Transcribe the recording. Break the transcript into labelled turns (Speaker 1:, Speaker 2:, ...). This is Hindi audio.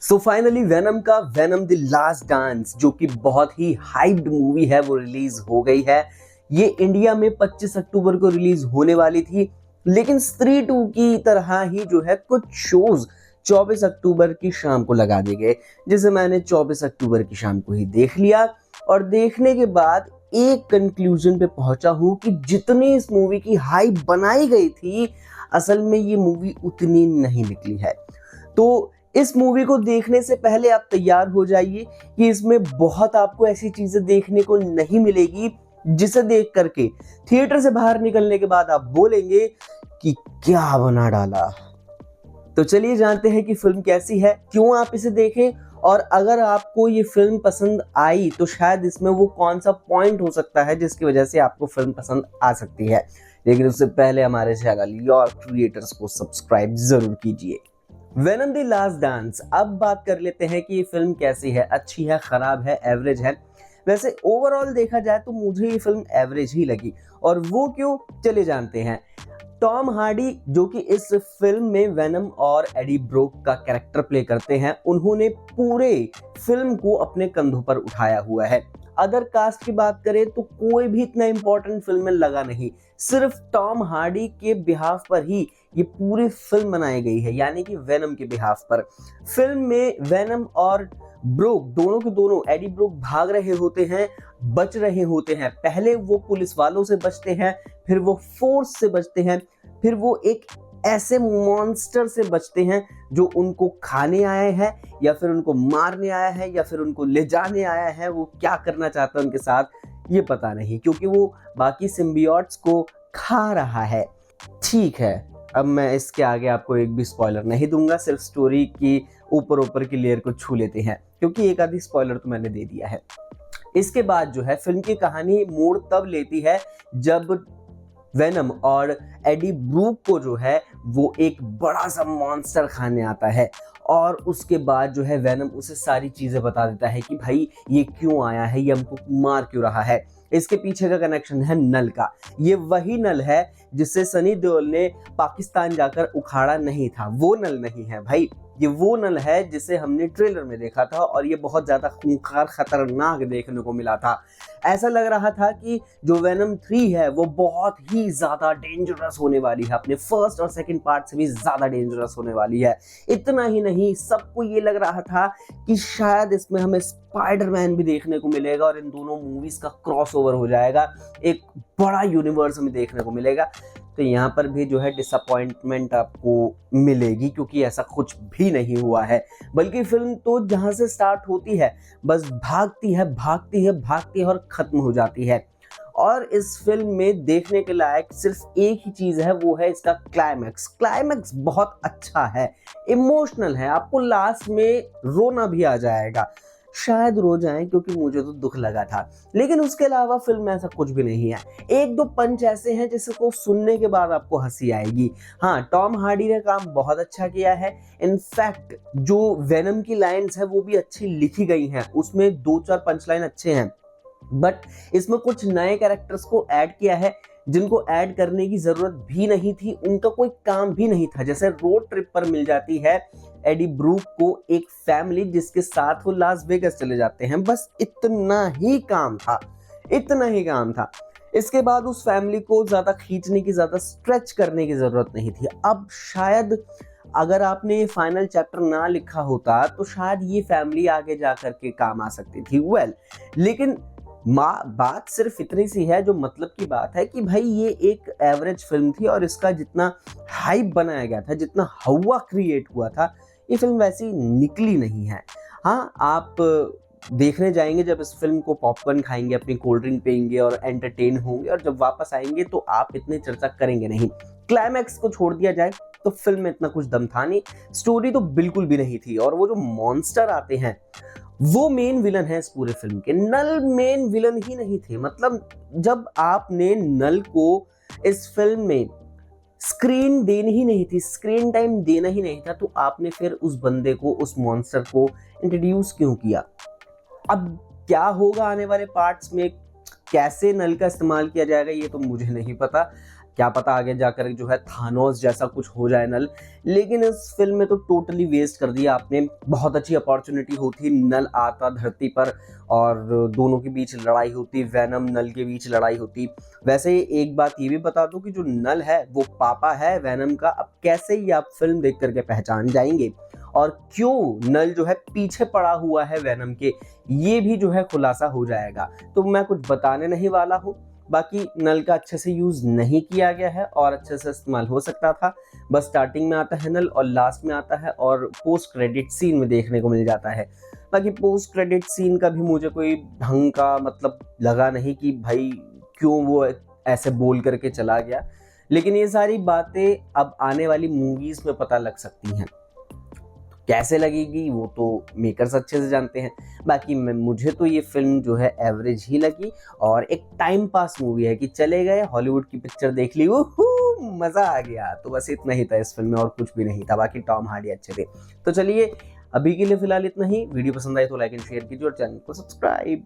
Speaker 1: सो फाइनली वेनम का वेनम द लास्ट डांस जो कि बहुत ही हाइप्ड मूवी है वो रिलीज हो गई है। ये इंडिया में 25 अक्टूबर को रिलीज होने वाली थी, लेकिन स्त्री 2 की तरह ही जो है कुछ शोज 24 अक्टूबर की शाम को लगा दिए गए, जिसे मैंने 24 अक्टूबर की शाम को ही देख लिया। और देखने के बाद एक कंक्लूजन पे पहुंचा हूं कि जितनी इस मूवी की हाइप बनाई गई थी, असल में ये मूवी उतनी नहीं निकली है। तो इस मूवी को देखने से पहले आप तैयार हो जाइए कि इसमें बहुत आपको ऐसी चीजें देखने को नहीं मिलेगी जिसे देख करके थिएटर से बाहर निकलने के बाद आप बोलेंगे कि क्या बना डाला। तो चलिए जानते हैं कि फिल्म कैसी है, क्यों आप इसे देखें, और अगर आपको ये फिल्म पसंद आई तो शायद इसमें वो कौन सा पॉइंट हो सकता है जिसकी वजह से आपको फिल्म पसंद आ सकती है। लेकिन उससे पहले हमारे चैनल योर क्रिएटर्स को सब्सक्राइब जरूर कीजिए। Venom the last dance. अब बात कर लेते हैं कि ये फिल्म कैसी है, अच्छी है, खराब है, एवरेज है। वैसे ओवरऑल देखा जाए तो मुझे ये फिल्म एवरेज ही लगी, और वो क्यों, चले जानते हैं। टॉम हार्डी जो कि इस फिल्म में वेनम और एडी ब्रोक का कैरेक्टर प्ले करते हैं, उन्होंने पूरे फिल्म को अपने कंधों पर उठाया हुआ है। अदर कास्ट की बात करें तो कोई भी इतना इंपॉर्टेंट फिल्म में लगा नहीं, सिर्फ टॉम हार्डी के बिहाफ पर ही ये पूरी फिल्म बनाई गई है, यानी कि वेनम के बिहाफ पर। फिल्म में वेनम और ब्रोक दोनों के दोनों, एडी ब्रोक भाग रहे होते हैं, बच रहे होते हैं। पहले वो पुलिस वालों से बचते हैं, फिर वो फोर्स से बचते हैं, फिर वो एक ऐसे मॉन्स्टर से बचते हैं जो उनको खाने आए हैं या फिर उनको मारने आया है या फिर उनको ले जाने आया है। वो क्या करना चाहता है उनके साथ ये पता नहीं, क्योंकि वो बाकी सिम्बियोट्स को खा रहा है। ठीक है, अब मैं इसके आगे आपको एक भी स्पॉइलर नहीं दूंगा, सिर्फ स्टोरी की ऊपर की लेयर को छू लेते हैं, क्योंकि एक आधी स्पॉइलर तो मैंने दे दिया है। इसके बाद जो है फिल्म की कहानी मोड़ तब लेती है जब वेनम और एडी ब्रूक को जो है वो एक बड़ा सा मॉन्स्टर खाने आता है, और उसके बाद जो है वेनम उसे सारी चीजें बता देता है कि भाई ये क्यों आया है, ये हमको मार क्यों रहा है। इसके पीछे का कनेक्शन है नल का। ये वही नल है जिससे सनी देओल ने पाकिस्तान जाकर उखाड़ा नहीं था, वो नल नहीं है भाई। ये वो नल है जिसे हमने ट्रेलर में देखा था, और ये बहुत ज्यादा खूंखार खतरनाक देखने को मिला था। ऐसा लग रहा था कि जो वेनम 3 है वो बहुत ही ज्यादा डेंजरस होने वाली है, अपने फर्स्ट और सेकंड पार्ट से भी ज्यादा डेंजरस होने वाली है। इतना ही नहीं, सबको ये लग रहा था कि शायद इसमें हमें स्पाइडरमैन भी देखने को मिलेगा और इन दोनों मूवीज का क्रॉसओवर हो जाएगा, एक बड़ा यूनिवर्स हमें देखने को मिलेगा। तो यहाँ पर भी जो है डिसअपॉइंटमेंट आपको मिलेगी, क्योंकि ऐसा कुछ भी नहीं हुआ है। बल्कि फिल्म तो जहाँ से स्टार्ट होती है बस भागती है भागती है भागती है और खत्म हो जाती है। और इस फिल्म में देखने के लायक सिर्फ एक ही चीज है, वो है इसका क्लाइमैक्स। क्लाइमैक्स बहुत अच्छा है, इमोशनल है, आपको लास्ट में रोना भी आ जाएगा। शायद रो जाएं, क्योंकि मुझे तो दुख लगा था, लेकिन उसके अलावा फिल्म में ऐसा कुछ भी नहीं है। एक दो पंच ऐसे हैं जिसको सुनने के बाद आपको हंसी आएगी। हाँ, टॉम हार्डी ने काम बहुत अच्छा किया है। इनफैक्ट जो वेनम की लाइंस है वो भी अच्छी लिखी गई हैं, उसमें 2-4 पंच लाइन अच्छे हैं। बट इसमें कुछ नए कैरेक्टर्स को ऐड किया है जिनको ऐड करने की जरूरत भी नहीं थी, उनका कोई काम भी नहीं था। जैसे रोड ट्रिप पर मिल जाती है एडी ब्रूक को एक फैमिली जिसके साथ वो लास वेगास चले जाते हैं, बस इतना ही काम था, इतना ही काम था। इसके बाद उस फैमिली को ज्यादा खींचने की, ज्यादा स्ट्रेच करने की जरूरत नहीं थी। अब शायद अगर आपने फाइनल चैप्टर ना लिखा होता तो शायद ये फैमिली आगे जा करके काम आ सकती थी। लेकिन बात सिर्फ इतनी सी है, जो मतलब की बात है कि भाई ये एक एवरेज फिल्म थी, और इसका जितना हाइप बनाया गया था, जितना हवा क्रिएट हुआ था, ये फिल्म वैसी निकली नहीं है। हाँ, आप देखने जाएंगे जब इस फिल्म को, पॉपकॉर्न खाएंगे, अपनी कोल्ड ड्रिंक पियेंगे और एंटरटेन होंगे, और जब वापस आएंगे तो आप इतनी चर्चा करेंगे नहीं। क्लाइमैक्स को छोड़ दिया जाए तो फिल्म में इतना कुछ दम था नहीं, स्टोरी तो बिल्कुल भी नहीं थी, और वो जो मॉन्स्टर आते हैं वो मेन विलन है इस पूरे फिल्म के। नल मेन विलन ही नहीं थे। मतलब जब आपने नल को इस फिल्म में स्क्रीन देनी ही नहीं थी, स्क्रीन टाइम देना ही नहीं था, तो आपने फिर उस बंदे को, उस मॉन्स्टर को इंट्रोड्यूस क्यों किया। अब क्या होगा आने वाले पार्ट्स में, कैसे नल का इस्तेमाल किया जाएगा, ये तो मुझे नहीं पता। क्या पता आगे जाकर जो है थानोस जैसा कुछ हो जाए नल। लेकिन इस फिल्म में तो टोटली वेस्ट कर दिया आपने। बहुत अच्छी अपॉर्चुनिटी होती, नल आता धरती पर और दोनों के बीच लड़ाई होती, वेनम नल के बीच लड़ाई होती। वैसे एक बात ये भी बता दूं कि जो नल है वो पापा है वेनम का। अब कैसे ये आप फिल्म देख करके पहचान जाएंगे, और क्यों नल जो है पीछे पड़ा हुआ है वेनम के, ये भी जो है खुलासा हो जाएगा। तो मैं कुछ बताने नहीं वाला हूँ। बाकी नल का अच्छे से यूज नहीं किया गया है और अच्छे से इस्तेमाल हो सकता था। बस स्टार्टिंग में आता है नल और लास्ट में आता है और पोस्ट क्रेडिट सीन में देखने को मिल जाता है। बाकी पोस्ट क्रेडिट सीन का भी मुझे कोई ढंग का मतलब लगा नहीं कि भाई क्यों वो ऐसे बोल करके चला गया। लेकिन ये सारी बातें अब आने वाली मूवीज में पता लग सकती हैं, कैसे लगेगी वो तो मेकर्स अच्छे से जानते हैं। बाकी मुझे तो ये फिल्म जो है एवरेज ही लगी और एक टाइम पास मूवी है कि चले गए हॉलीवुड की पिक्चर देख ली, मजा आ गया। तो बस इतना ही था इस फिल्म में और कुछ भी नहीं था। बाकी टॉम हार्डी अच्छे थे। तो चलिए अभी के लिए फिलहाल इतना ही। वीडियो पसंद आए तो लाइक एंड शेयर कीजिए और चैनल को सब्सक्राइब।